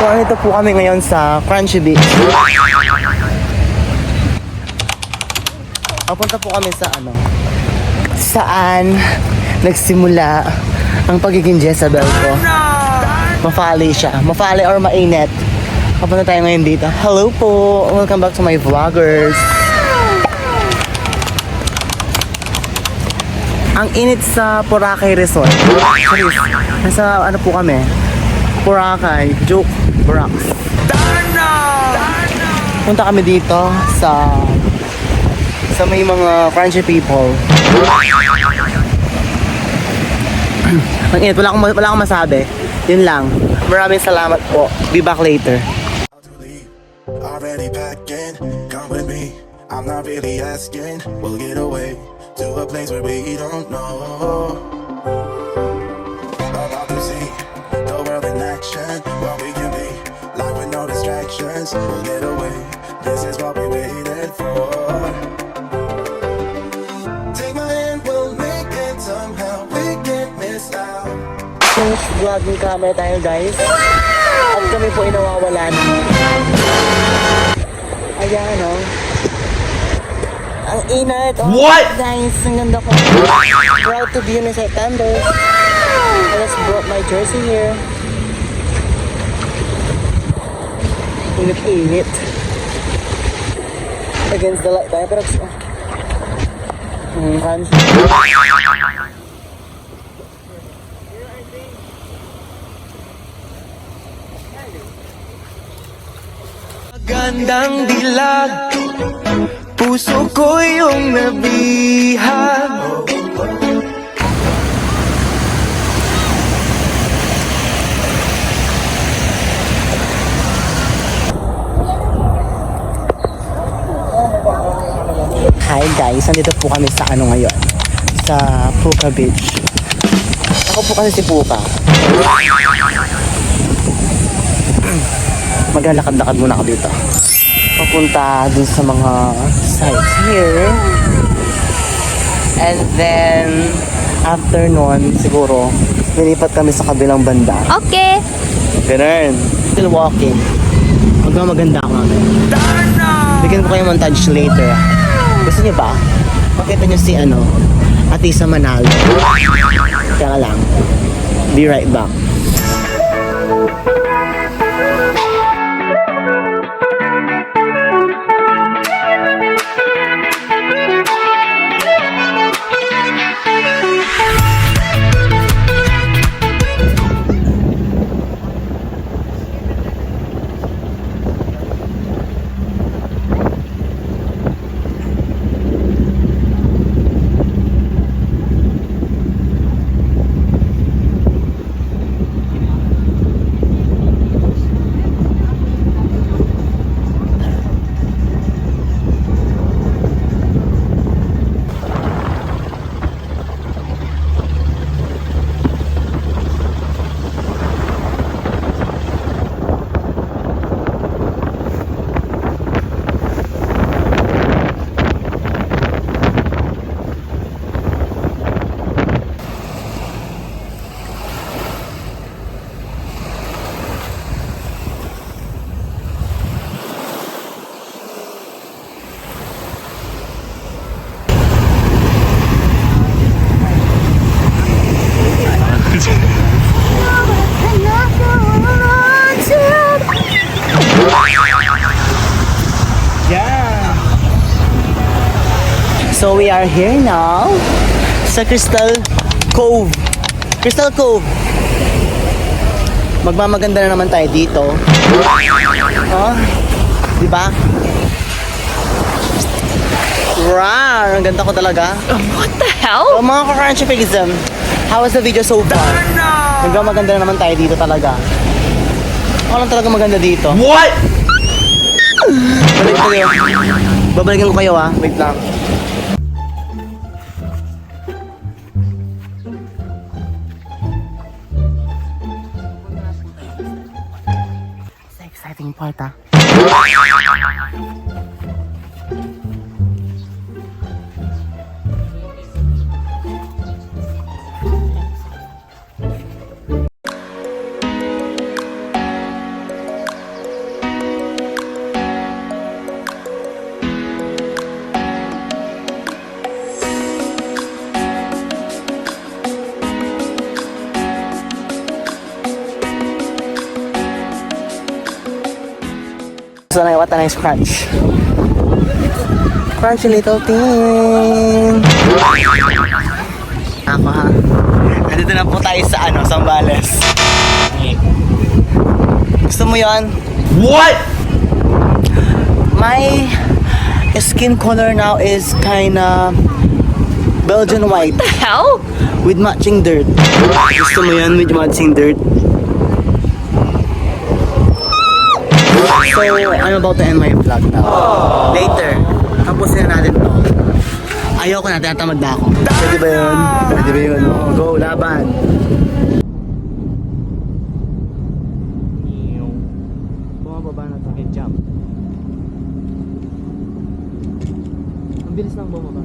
So, ito po kami ngayon sa Crunchy Beach. Papunta po kami sa saan nagsimula ang pagiging Jezebel ko. Mafali siya. Mafali or mainit. Papunta tayo ngayon dito. Hello po! Welcome back to my vloggers. Ang init sa Boracay Resort. Nasa ano po kami? Boracay, Joke, Boracay. Punta kami dito sa may mga crunchy people. Ang init, wala akong masabi. Yun lang. Maraming salamat po. Be back later. Already packing, come with me. I'm not really asking. We'll get away to a place where we don't know. About to see the world in action. What we can be, life with no distractions. We'll get away. This is what we waited for. Take my hand, we'll make it somehow. We can't miss out. Vlogging camera tayo, guys. At kami po inawawalan. Ayan, ang init. Oh, what? Guys, ang ganda ko. Proud to be in September. I just brought my jersey here. Init. Against the light tayo. Pero, Magandang dilag, puso ko yung nabihag. hi guys, nandito po kami sa ngayon? Sa Puka Beach. Ako po kasi si Puka. Maglalakad-lakad muna ako dito. Papunta dun sa mga sites here. And then, after nun, siguro, nilipat kami sa kabilang banda. Okay. Ganun. Still walking. Maganda ako namin. Bigyan ko kayo montage later. Gusto niyo ba? Makita niyo si Atisa Manalo. Kaya lang. Be right back. So we are here now sa Crystal Cove. Crystal Cove. Magmamaganda na naman tayo dito. Oh, di ba? Wow, ang ganda ko talaga. What the hell? So mga ka-crunchy pigism, how was the video so far? Magmamaganda na naman tayo dito talaga. Ako lang talaga maganda dito. What? Balik kayo. Babalikan ko kayo wait lang. Exciting part So, what a nice crunch. Crunchy little thing. Ako ha. Nandito na po tayo sa Zambales. Gusto mo yon? What? My skin color now is kinda Belgian white. The hell? With matching dirt. Gusto mo yan with matching dirt? So, I'm about to end my vlog now. Later, tapusin na natin to. Ayoko na, tinatamad na ako. Pwede ba yun? Pwede ba yun? Go, laban! Bumababa na tayo, jump. Ang bilis lang bumaba.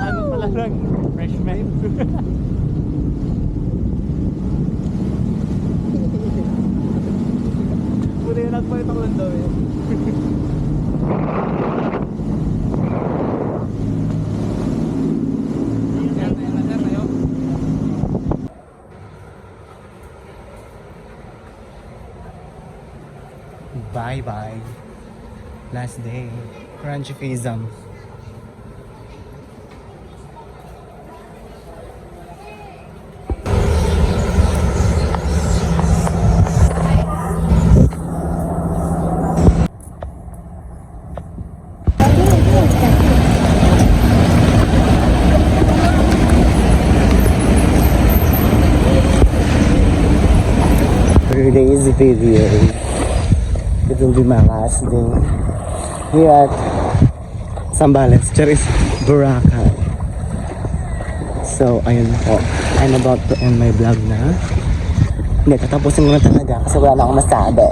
Ano pala lang? Freshman? Muna yung nagpalit ako lang daw eh. Bye-bye. Last day. Crunchy Fizam. Today's video. It will be my last day here at Zambales, Charis, Boracay. So, ayun po. I'm about to end my vlog na. Hindi, tatapusin ko na talaga kasi wala na akong masabi.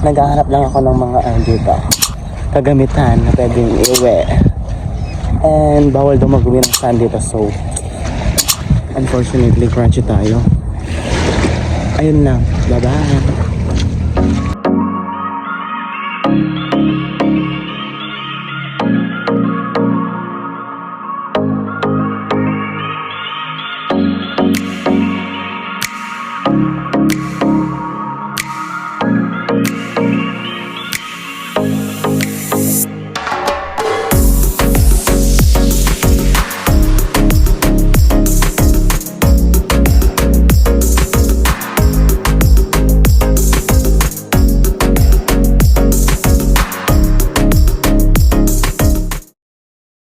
Naghahanap lang ako ng mga dito, kagamitan na pwedeng iuwi. And bawal daw mag-uwi ng sand dito. So, unfortunately, crunchy tayo. Ayun lang. Bye-bye.